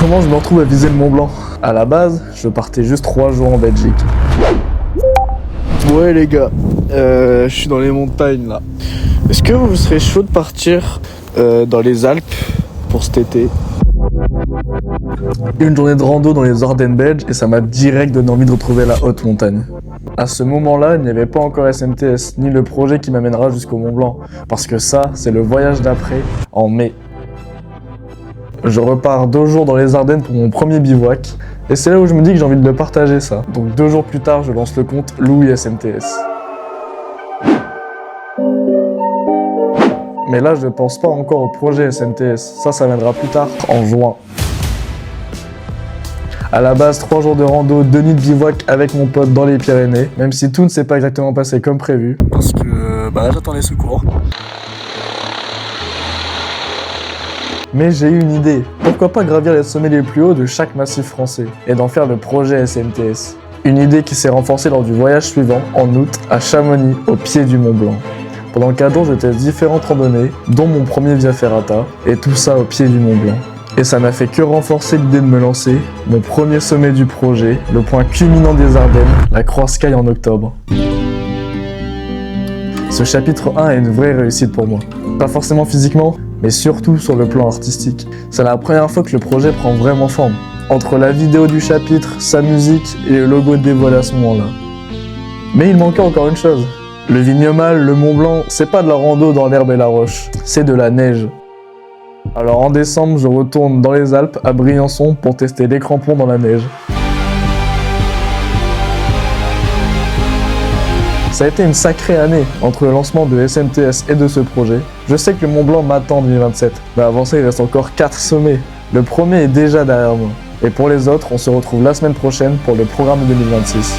Comment je me retrouve à viser le Mont Blanc? À la base, je partais juste 3 jours en Belgique. Ouais les gars, je suis dans les montagnes là. Est-ce que vous serez chaud de partir dans les Alpes pour cet été? Une journée de rando dans les Ardennes belges et ça m'a direct donné envie de retrouver la haute montagne. À ce moment-là, il n'y avait pas encore SMTS, ni le projet qui m'amènera jusqu'au Mont Blanc, parce que ça, c'est le voyage d'après, en mai. Je repars 2 jours dans les Ardennes pour mon premier bivouac, et c'est là où je me dis que j'ai envie de le partager ça. Donc 2 jours plus tard, je lance le compte Louis SMTS. Mais là, je ne pense pas encore au projet SMTS, ça viendra plus tard, en juin. À la base, 3 jours de rando, 2 nuits de bivouac avec mon pote dans les Pyrénées, même si tout ne s'est pas exactement passé comme prévu. Parce que, là j'attends les secours. Mais j'ai eu une idée. Pourquoi pas gravir les sommets les plus hauts de chaque massif français et d'en faire le projet SMTS. Une idée qui s'est renforcée lors du voyage suivant, en août, à Chamonix, au pied du Mont Blanc. Pendant 4 jours, je testais différentes randonnées, dont mon premier Via Ferrata, et tout ça au pied du Mont Blanc. Et ça n'a fait que renforcer l'idée de me lancer, mon premier sommet du projet, le point culminant des Ardennes, la Croix Sky en octobre. Ce chapitre 1 est une vraie réussite pour moi. Pas forcément physiquement, mais surtout sur le plan artistique. C'est la première fois que le projet prend vraiment forme. Entre la vidéo du chapitre, sa musique et le logo dévoilé à ce moment-là. Mais il manquait encore une chose. Le Vignomal, le Mont Blanc, c'est pas de la rando dans l'herbe et la roche, c'est de la neige. Alors en décembre, je retourne dans les Alpes, à Briançon, pour tester les crampons dans la neige. Ça a été une sacrée année entre le lancement de SMTS et de ce projet. Je sais que le Mont Blanc m'attend en 2027, mais avant ça, il reste encore 4 sommets. Le premier est déjà derrière moi. Et pour les autres, on se retrouve la semaine prochaine pour le programme de 2026.